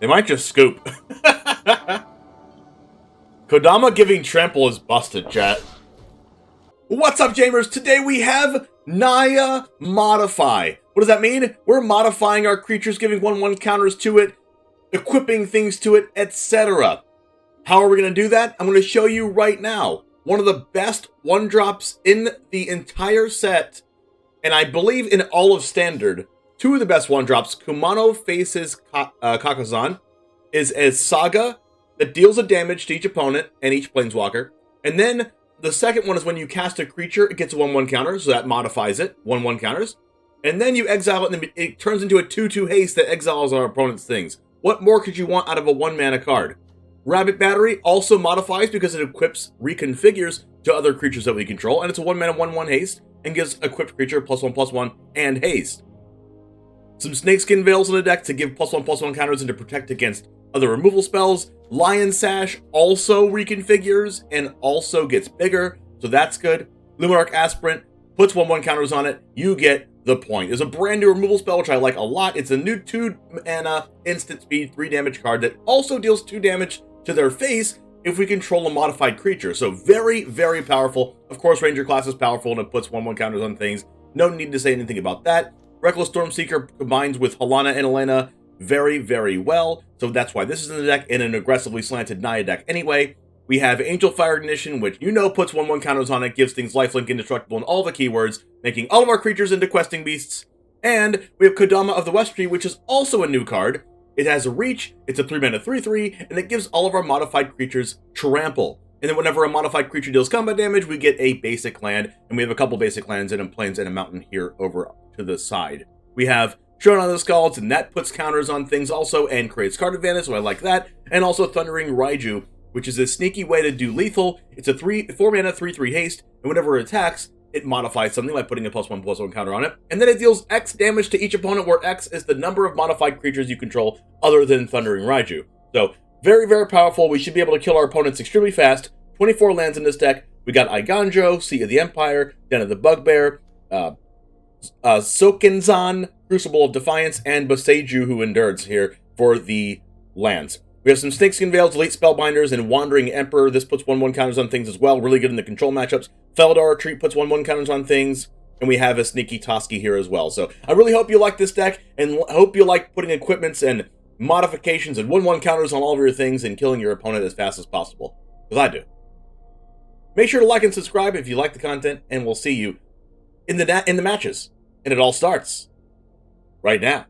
They might just scoop. Kodama giving trample is busted, chat. What's up, Jamers? Today we have Naya Modify. What does that mean? We're modifying our creatures, giving 1/1 counters to it, equipping things to it, etc. How are we going to do that? I'm going to show you right now. One of the best 1-drops in the entire set, and I believe in all of Standard. 2 of the best 1-drops, Kumano faces Kakkazan, is a saga that deals a damage to each opponent and each planeswalker. And then the second one is when you cast a creature, it gets a 1/1 counter, so that modifies it, 1/1 counters. And then you exile it, and it turns into a 2/2 haste that exiles our opponent's things. What more could you want out of a 1-mana card? Rabbit Battery also modifies because it equips reconfigures to other creatures that we control, and it's a 1-mana 1/1 haste, and gives equipped creature +1/+1 and haste. Some Snakeskin Veils in the deck to give +1/+1 counters and to protect against other removal spells. Lion Sash also reconfigures and also gets bigger, so that's good. Luminarch Aspirant puts 1/1 counters on it. You get the point. It's a brand new removal spell, which I like a lot. It's a new 2-mana instant speed 3 damage card that also deals 2 damage to their face if we control a modified creature. So very, very powerful. Of course, Ranger class is powerful and it puts 1/1 counters on things. No need to say anything about that. Reckless Stormseeker combines with Halana and Alena very, very well. So that's why this is in the deck in an aggressively slanted Naya deck anyway. We have Angelfire Ignition, which puts 1/1 counters on it, gives things lifelink, indestructible, and all the keywords, making all of our creatures into questing beasts. And we have Kodama of the West Tree, which is also a new card. It has a reach, it's a 3-mana 3/3, and it gives all of our modified creatures trample. And then whenever a modified creature deals combat damage, we get a basic land, and we have a couple basic lands and a plains and a mountain here over to the side. We have Showdown of the Scalds, and that puts counters on things also and creates card advantage, so I like that. And also Thundering Raiju, which is a sneaky way to do lethal. It's a 4-mana 3/3 haste, and whenever it attacks, it modifies something by putting a +1/+1 counter on it. And then it deals X damage to each opponent, where X is the number of modified creatures you control other than Thundering Raiju. So, very, very powerful. We should be able to kill our opponents extremely fast. 24 lands in this deck. We got Eiganjo, Seat of the Empire, Den of the Bugbear, Sokenzan, Crucible of Defiance, and Boseiju, who endures here for the lands. We have some Snakeskin Veils, Elite Spellbinders, and Wandering Emperor. This puts 1/1 counters on things as well. Really good in the control matchups. Feldar Retreat puts 1/1 counters on things. And we have a Sneaky Toski here as well. So I really hope you like this deck, and hope you like putting equipments and modifications and 1/1 counters on all of your things and killing your opponent as fast as possible. Because I do. Make sure to like and subscribe if you like the content, and we'll see you in the matches. And it all starts right now.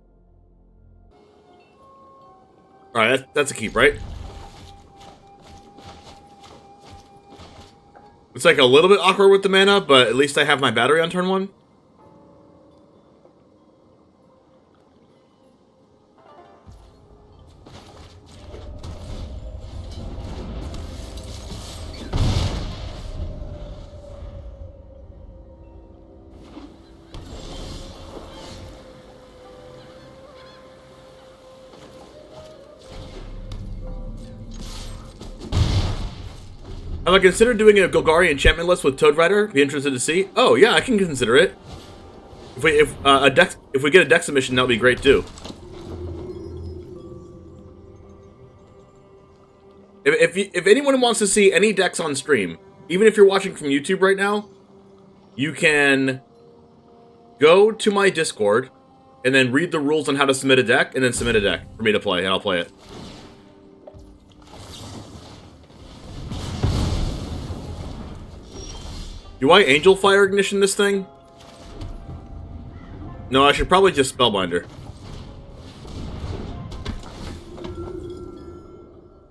Alright, that's a keep, right? It's like a little bit awkward with the mana, but at least I have my battery on turn 1. Have I considered doing a Golgari enchantment list with Toad Rider? Be interested to see. Oh yeah, I can consider it. If we get a deck submission, that would be great too. If anyone wants to see any decks on stream, even if you're watching from YouTube right now, you can go to my Discord and then read the rules on how to submit a deck, and then submit a deck for me to play, and I'll play it. Do I Angelfire Ignition this thing? No, I should probably just Spellbinder.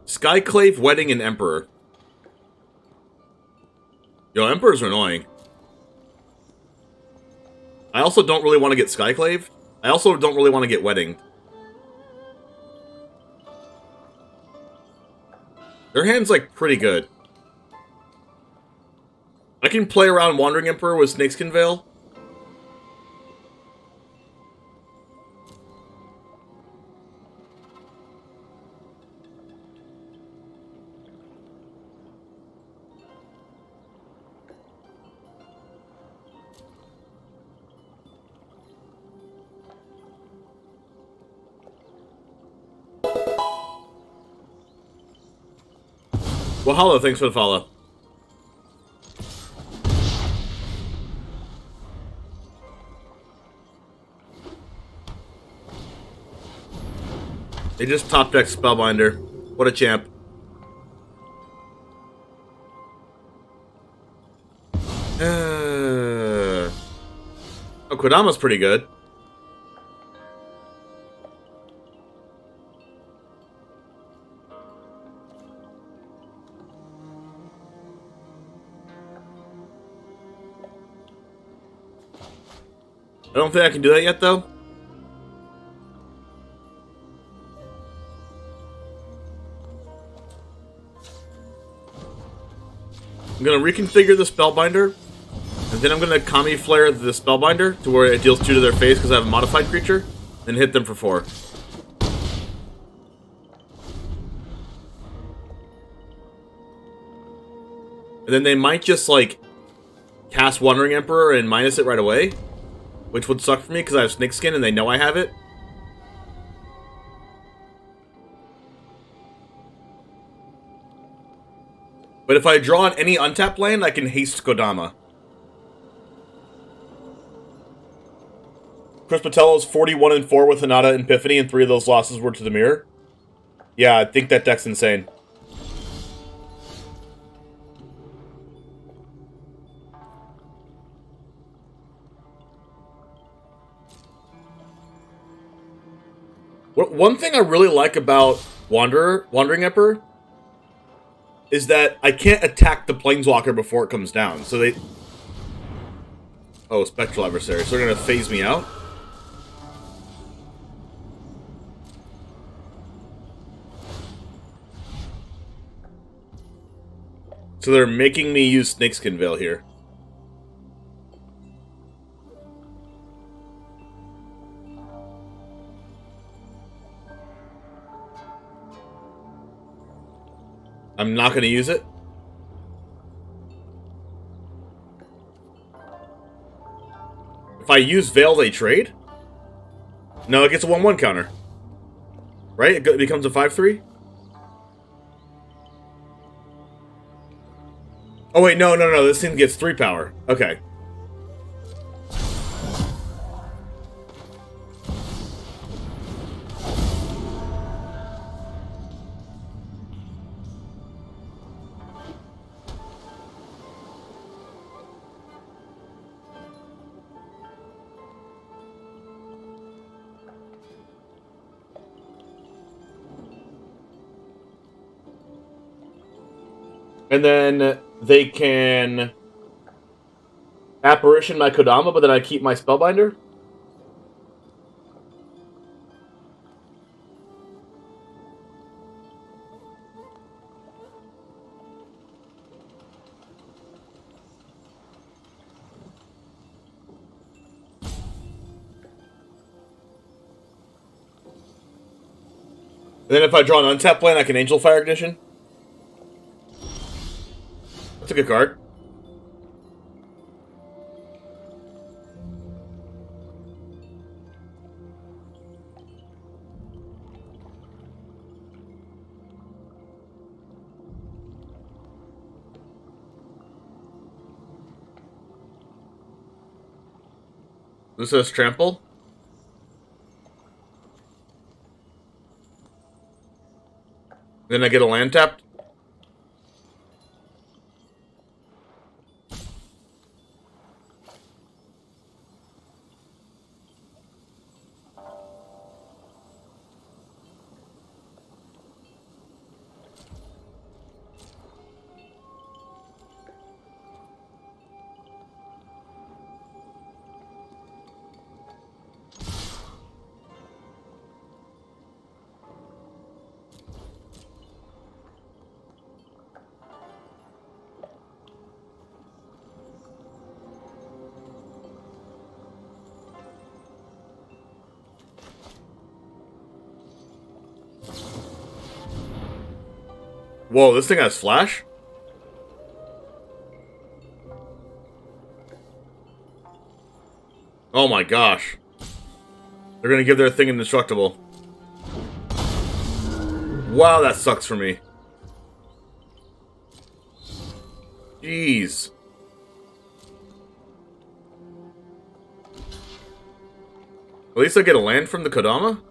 Skyclave, Wedding, and Emperor. Yo, Emperors are annoying. I also don't really want to get Skyclave. I also don't really want to get Wedding. Their hand's, like, pretty good. I can play around Wandering Emperor with Snakeskin Veil. Well, hello, thanks for the follow. They just top deck Spellbinder. What a champ. Oh, Kodama's pretty good. I don't think I can do that yet, though. I'm going to reconfigure the Spellbinder, and then I'm going to Kami Flare the Spellbinder to where it deals 2 to their face because I have a modified creature, and hit them for 4. And then they might just, like, cast Wandering Emperor and minus it right away, which would suck for me because I have Snakeskin and they know I have it. But if I draw on any untapped land, I can haste Kodama. Chris Patello's 41-4 with Hinata and Epiphany, and 3 of those losses were to the mirror. Yeah, I think that deck's insane. One thing I really like about Wandering Emperor is that I can't attack the Planeswalker before it comes down. So they... Oh, Spectral Adversary. So they're going to phase me out? So they're making me use Snakeskin Veil here. I'm not going to use it. If I use Veil, they trade? No, it gets a 1/1 counter. Right? It becomes a 5/3? Oh wait, no. This thing gets 3 power. Okay. And then they can Apparition my Kodama, but then I keep my Spellbinder? And then if I draw an untapped land, I can Angelfire Ignition? That's a good card. This says Trample. Then I get a land tapped. Whoa, this thing has flash? Oh my gosh. They're gonna give their thing indestructible. Wow, that sucks for me. Jeez. At least I get a land from the Kodama?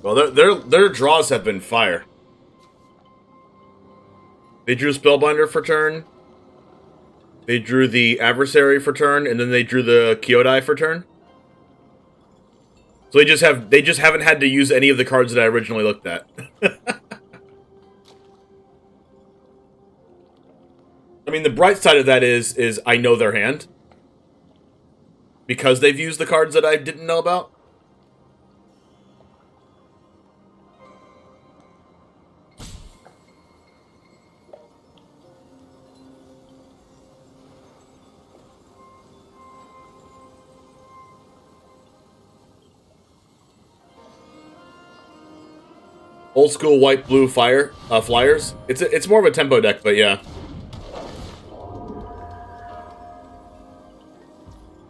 Well, their draws have been fire. They drew Spellbinder for turn. They drew the Adversary for turn, and then they drew the Kyodai for turn. So they just haven't had to use any of the cards that I originally looked at. I mean, the bright side of that is I know their hand. Because they've used the cards that I didn't know about. Old school white blue flyers. It's more of a tempo deck, but yeah.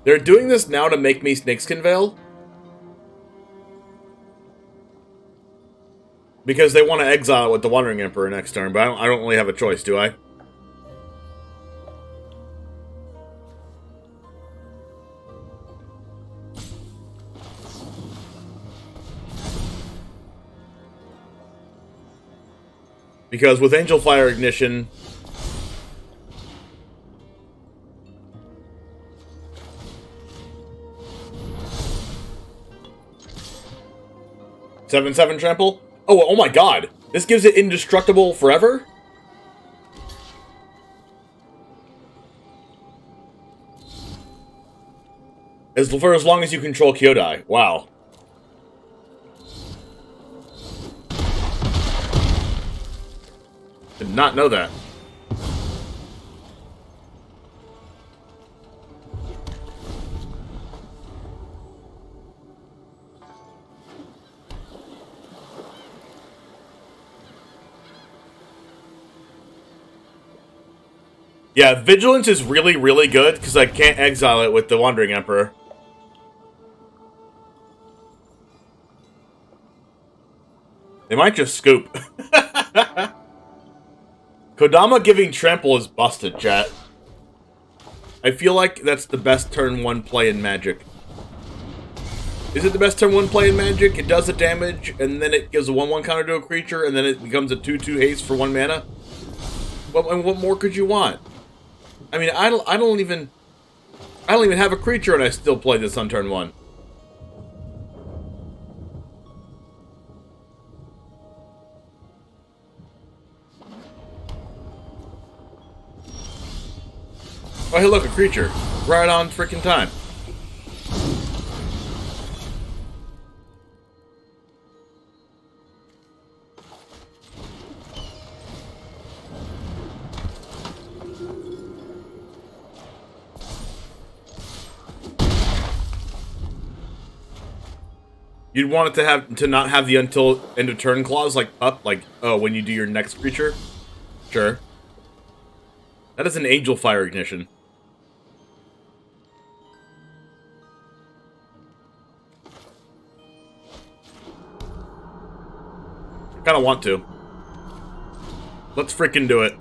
They're doing this now to make me Snakeskin Veil. Because they want to exile it with the Wandering Emperor next turn, but I don't really have a choice, do I? Because with Angelfire Ignition, seven trample. Oh my God! This gives it indestructible forever. For as long as you control Kyodai. Wow. Did not know that. Yeah, Vigilance is really, really good because I can't exile it with the Wandering Emperor. They might just scoop. Kodama giving trample is busted, chat. I feel like that's the best turn 1 play in Magic. Is it the best turn 1 play in Magic? It does the damage, and then it gives a 1/1 counter to a creature, and then it becomes a 2/2 haste for 1 mana? What more could you want? I mean, I don't even have a creature, and I still play this on turn 1. Oh, hey, look, a creature. Right on freaking time. You'd want it to not have the until end of turn clause like oh, when you do your next creature? Sure. That is an Angelfire Ignition. Kinda want to. Let's freaking do it.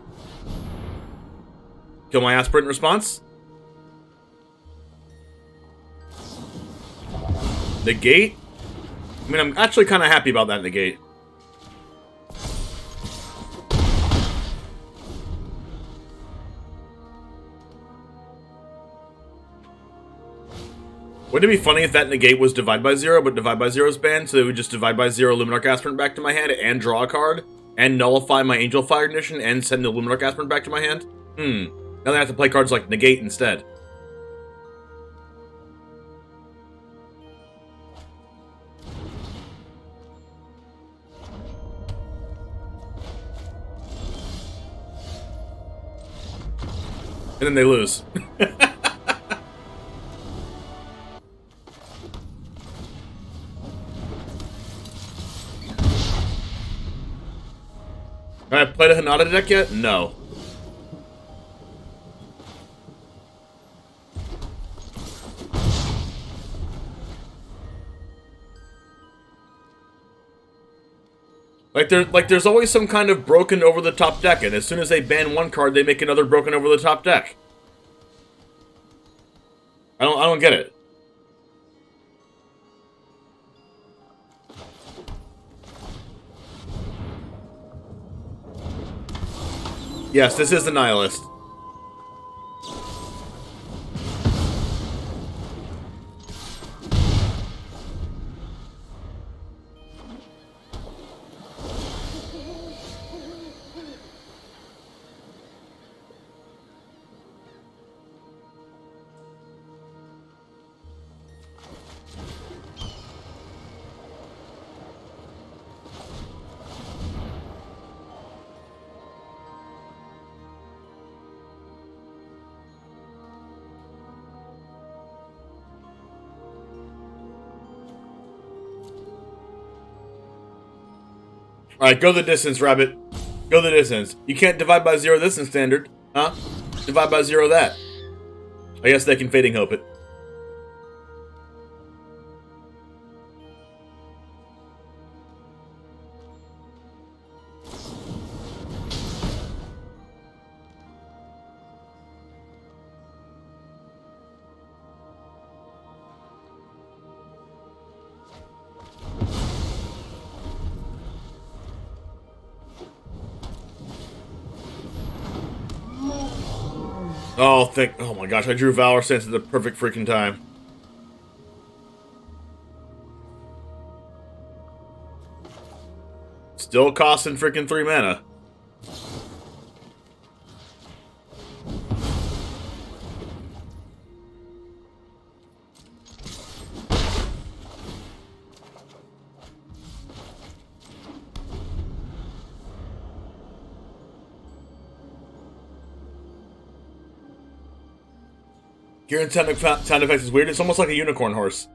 Kill my Aspirant in response. Negate? I mean, I'm actually kind of happy about that negate. Wouldn't it be funny if that negate was Divide by Zero, but Divide by Zero is banned, so it would just Divide by Zero Luminarch Aspirant back to my hand, and draw a card, and nullify my Angelfire Ignition, and send the Luminarch Aspirant back to my hand? Now they have to play cards like Negate instead. And then they lose. Have I played a Hanada deck yet? No. There's always some kind of broken over-the-top deck, and as soon as they ban one card, they make another broken over-the-top deck. I don't get it. Yes, this is the Nihilist. Alright, go the distance, Rabbit. Go the distance. You can't divide by 0 this in standard, huh? Divide by 0 that. I guess they can Fading Hope it. Oh my gosh, I drew Valor Stance at the perfect freaking time. Still costing freaking 3 mana. Hearing sound effects is weird. It's almost like a unicorn horse.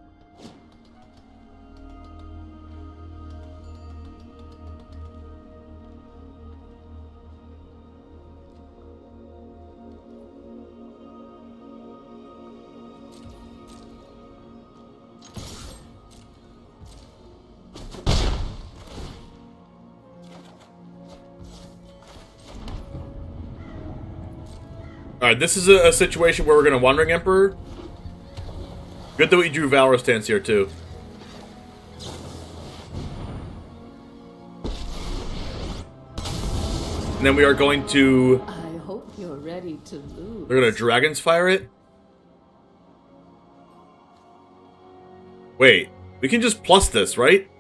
Alright, this is a situation where we're going to Wandering Emperor. Good that we drew Valor Stance here, too. And then we are going to... I hope you're ready to lose. We're going to Dragon's Fire it. Wait, we can just plus this, right?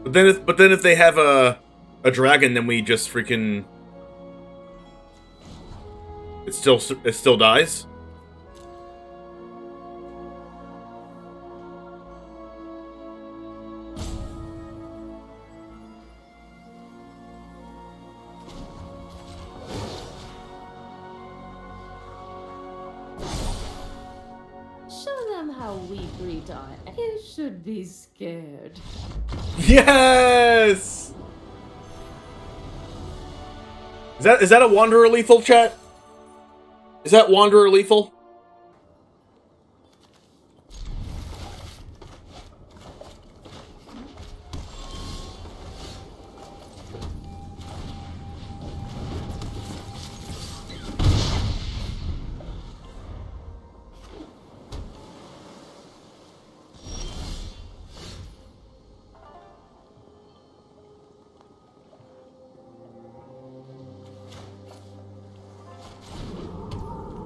But then if they have a dragon, then we just freaking it still dies. Show them how we greet our. You should be scared. Yes! Is that a Wanderer lethal, chat? Is that Wanderer lethal?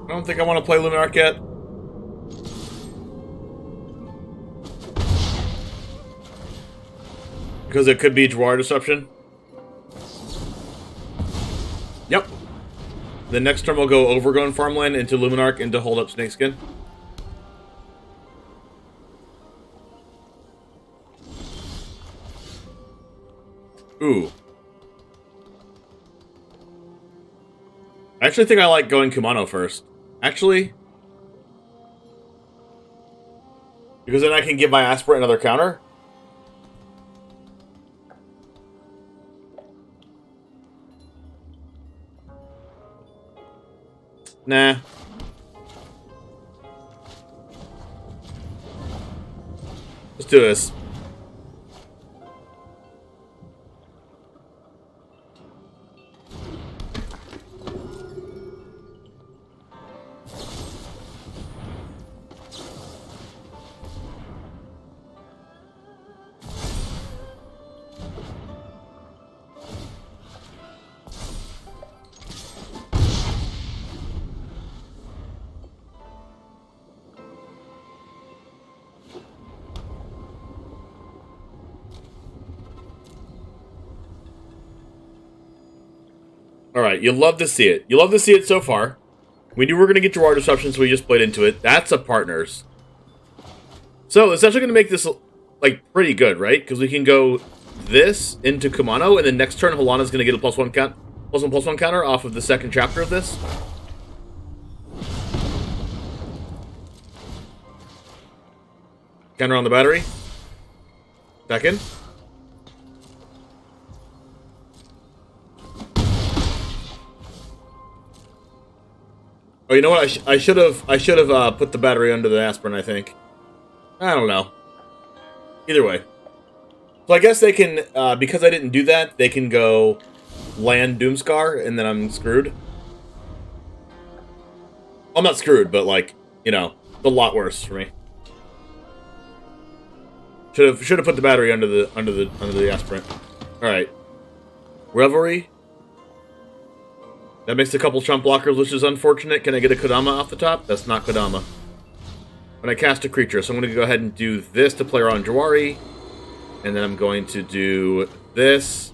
I don't think I want to play Luminarch yet. Because it could be Dwar Disruption. Yep. The next turn we'll go Overgrown Farmland into Luminarch into hold up Snakeskin. Ooh. I actually think I like going Kumano first. Actually. Because then I can give my Aspirant another counter. Nah. Let's do this. Alright, you love to see it. You love to see it so far. We knew we were going to get Dwar Disruption, so we just played into it. That's a partners. So, it's actually going to make this, like, pretty good, right? Because we can go this into Kumano, and then next turn, Halana's going to get a +1 count, +1/+1 counter off of the second chapter of this. Counter on the battery. Second. Oh, you know what? I should have put the battery under the Aspirant, I think. I don't know. Either way. So I guess they can, because I didn't do that, they can go land Doomscar, and then I'm screwed. I'm not screwed, but like, you know, it's a lot worse for me. Should have put the battery under the Aspirant. All right. Revelry. That makes a couple chump blockers, which is unfortunate. Can I get a Kodama off the top? That's not Kodama. When I cast a creature, so I'm going to go ahead and do this to play around Jawari. And then I'm going to do this.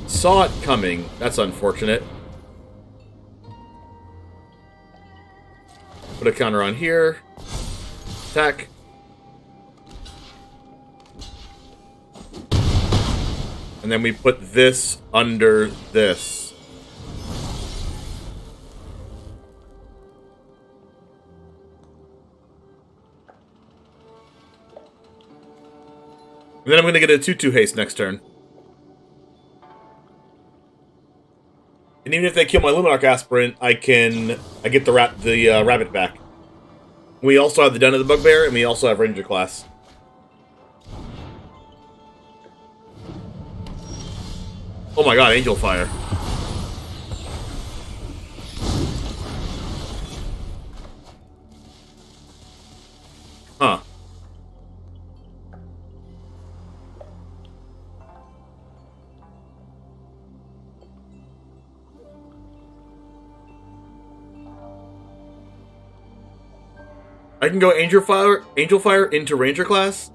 Saw it coming. That's unfortunate. Put a counter on here. Attack. And then we put this under this. And then I'm going to get a 2/2 haste next turn. And even if they kill my Luminarch Aspirant, I get the rabbit back. We also have the Den of the Bugbear, and we also have Ranger class. Oh my god, Angelfire. Huh. I can go Angelfire into Ranger class?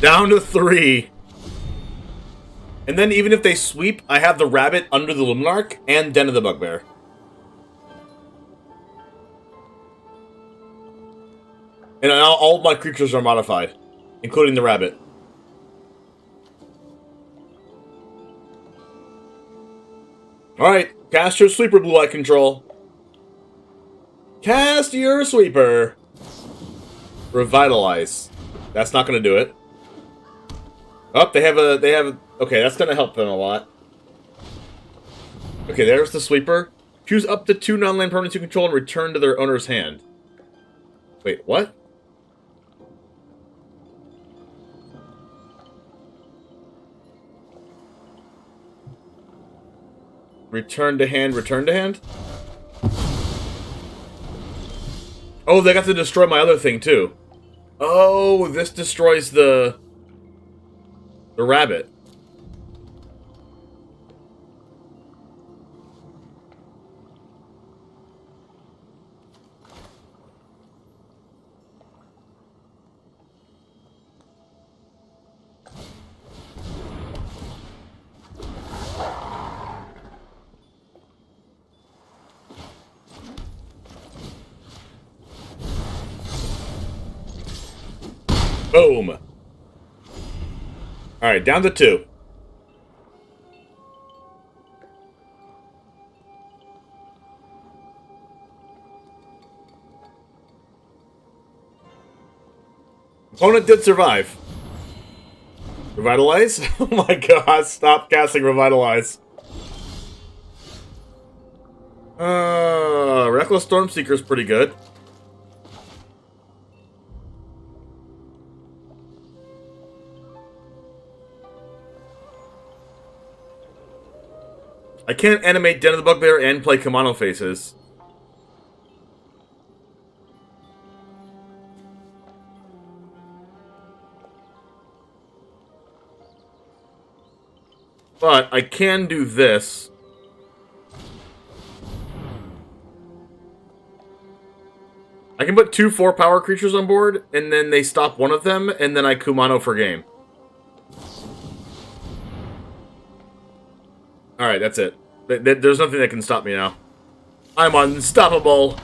Down to 3. And then even if they sweep, I have the rabbit under the Luminarch and Den of the Bugbear. And all of my creatures are modified, including the rabbit. Alright, cast your sweeper, Blue-Eye Control. Cast your sweeper. Revitalize. That's not going to do it. Oh, they have a, okay, that's going to help them a lot. Okay, there's the sweeper. Choose up to 2 non-land permanents you control and return to their owner's hand. Wait, what? Return to hand, return to hand? Oh, they got to destroy my other thing, too. Oh, this destroys the rabbit. Boom. Alright, down to 2. Opponent did survive. Revitalize? Oh my god, stop casting Revitalize. Reckless Stormseeker is pretty good. I can't animate Den of the Bugbear and play Kumano faces. But I can do this. I can put 2 4-power creatures on board, and then they stop one of them, and then I Kumano for game. Alright, that's it. There's nothing that can stop me now. I'm unstoppable!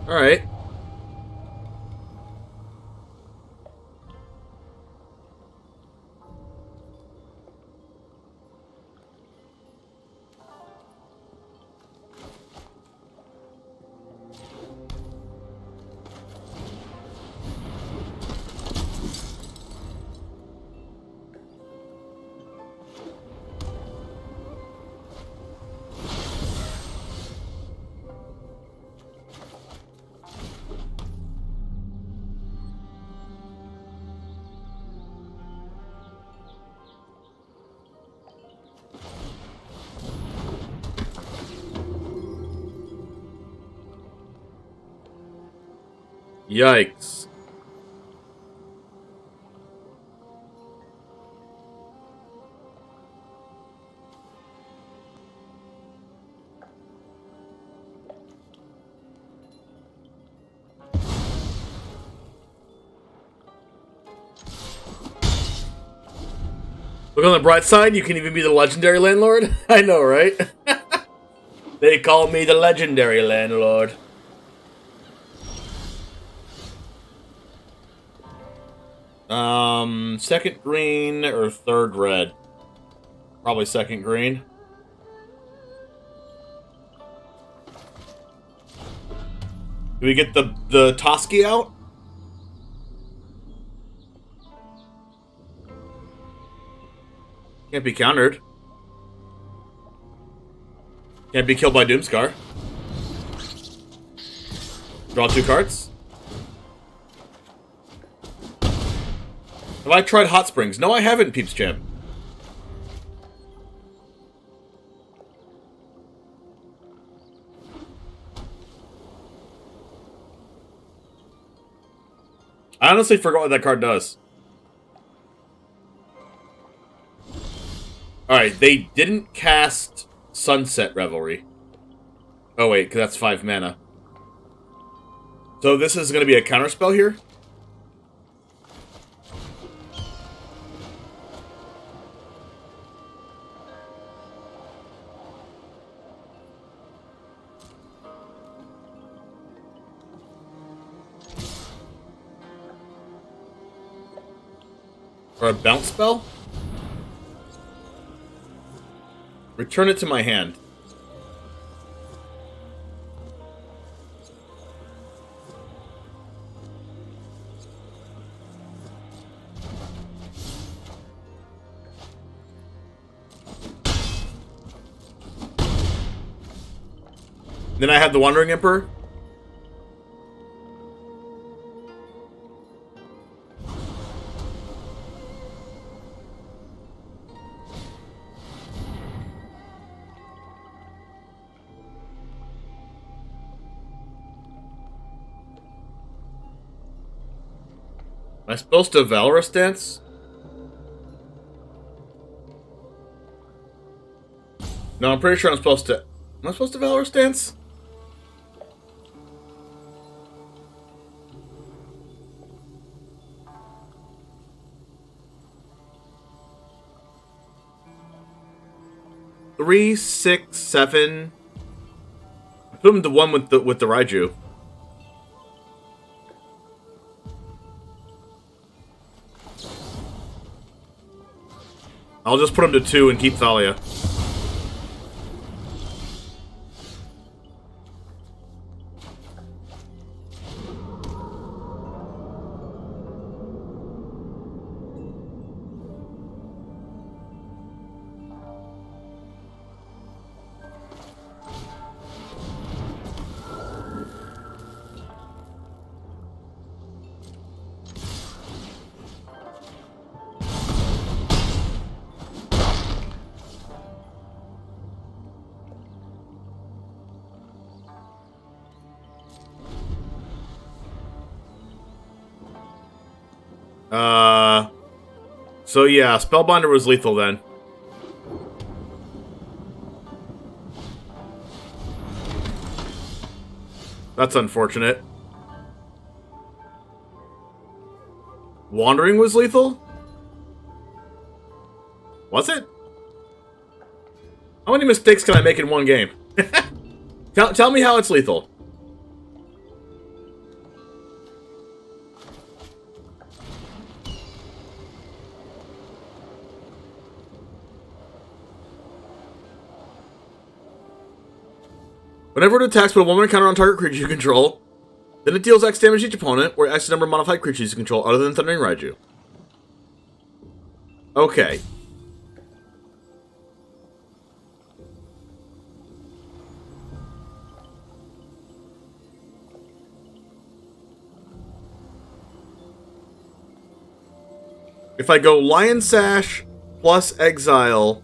Alright. Yikes. Look on the bright side, you can even be the legendary landlord. I know, right? They call me the legendary landlord. Second green or third red? Probably second green. Do we get the Toski out? Can't be countered. Can't be killed by Doomscar. Draw 2 cards. Have I tried Hot Springs? No, I haven't, Peeps Champ. I honestly forgot what that card does. Alright, they didn't cast Sunset Revelry. Oh wait, because that's 5 mana. So this is going to be a counterspell here? Or a bounce spell? Return it to my hand. Then I have the Wandering Emperor. Am I supposed to Valorous Dance? No, I'm pretty sure I'm supposed to... Am I supposed to Valorous Dance? Three, 6, 7. I put him to 1 with the Raiju. I'll just put him to 2 and keep Thalia. So yeah, Spellbinder was lethal then. That's unfortunate. Wandering was lethal? Was it? How many mistakes can I make in one game? Tell me how it's lethal. Whenever it attacks, put a 1-1 counter on target creature you control. Then it deals X damage to each opponent, or X number of modified creatures you control other than Thundering Raiju. Okay. If I go Lion Sash plus Exile...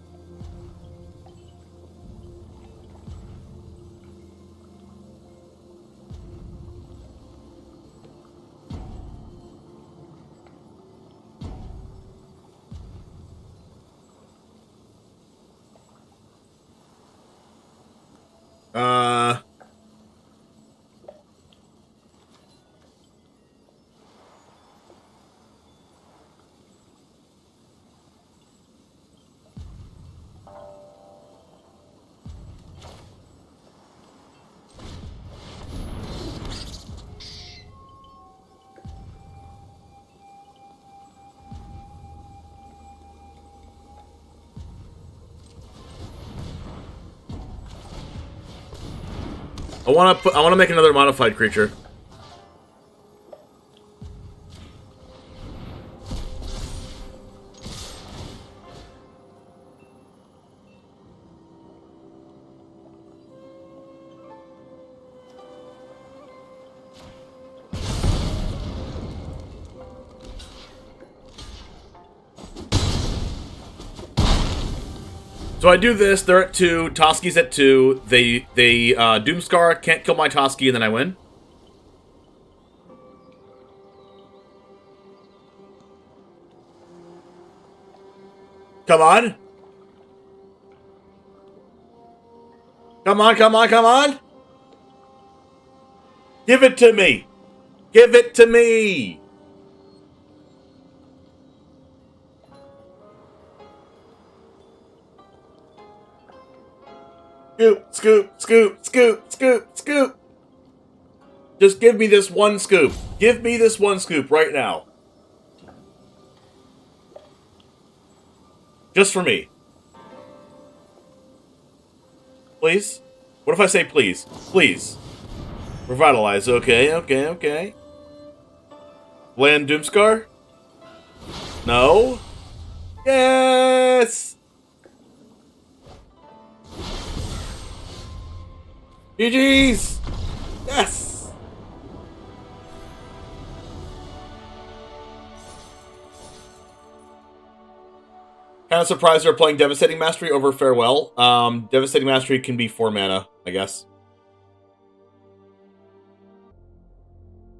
I want to make another modified creature. So I do this, they're at 2, Toski's at 2, they Doomscar can't kill my Toski, and then I win. Come on. Come on, come on, come on. Give it to me. Give it to me. Scoop, scoop, scoop, scoop, scoop, scoop. Just give me this one scoop. Give me this one scoop right now. Just for me. Please? What if I say please? Please. Revitalize. Okay, okay, okay. Land Doomscar? No? Yes! GG's! Yes! Kind of surprised they're playing Devastating Mastery over Farewell. Devastating Mastery can be 4 mana, I guess.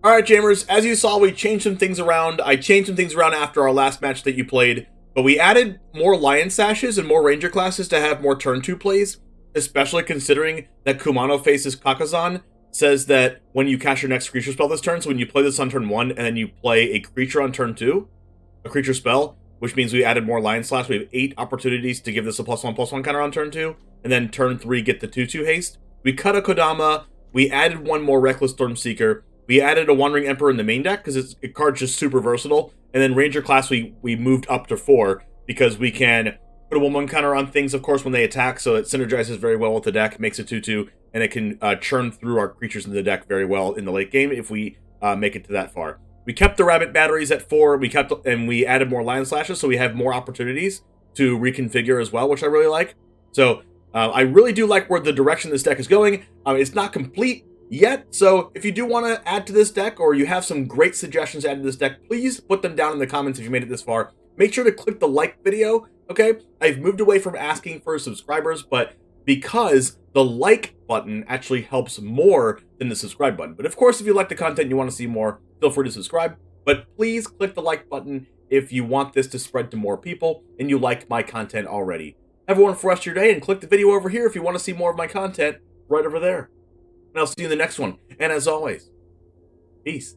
Alright, Jamers, as you saw, we changed some things around. I changed some things around after our last match that you played, but we added more Lion Sashes and more Ranger classes to have more turn 2 plays, especially considering that Kumano faces Kakkazan, says that when you cast your next creature spell this turn, so when you play this on turn 1 and then you play a creature on turn 2, a creature spell, which means we added more Lion Slash. We have 8 opportunities to give this a +1/+1 counter on turn 2, and then turn 3 get the 2/2 haste. We cut a Kodama, we added one more Reckless Stormseeker, we added a Wandering Emperor in the main deck, because the card's just super versatile, and then Ranger class we moved up to 4, because we can put a 1/1 counter on things, of course, when they attack, so it synergizes very well with the deck, makes it 2/2, and it can churn through our creatures in the deck very well in the late game if we make it to that far. We kept the Rabbit batteries at 4, we added more Lion Slashes, so we have more opportunities to reconfigure as well, which I really like. So I really do like where the direction this deck is going. It's not complete yet, so if you do want to add to this deck, or you have some great suggestions to add to this deck, please put them down in the comments if you made it this far. Make sure to click the like video, okay? I've moved away from asking for subscribers, but because the like button actually helps more than the subscribe button. But of course, if you like the content and you want to see more, feel free to subscribe. But please click the like button if you want this to spread to more people and you like my content already. Have a wonderful rest of your day, and click the video over here if you want to see more of my content right over there. And I'll see you in the next one. And as always, peace.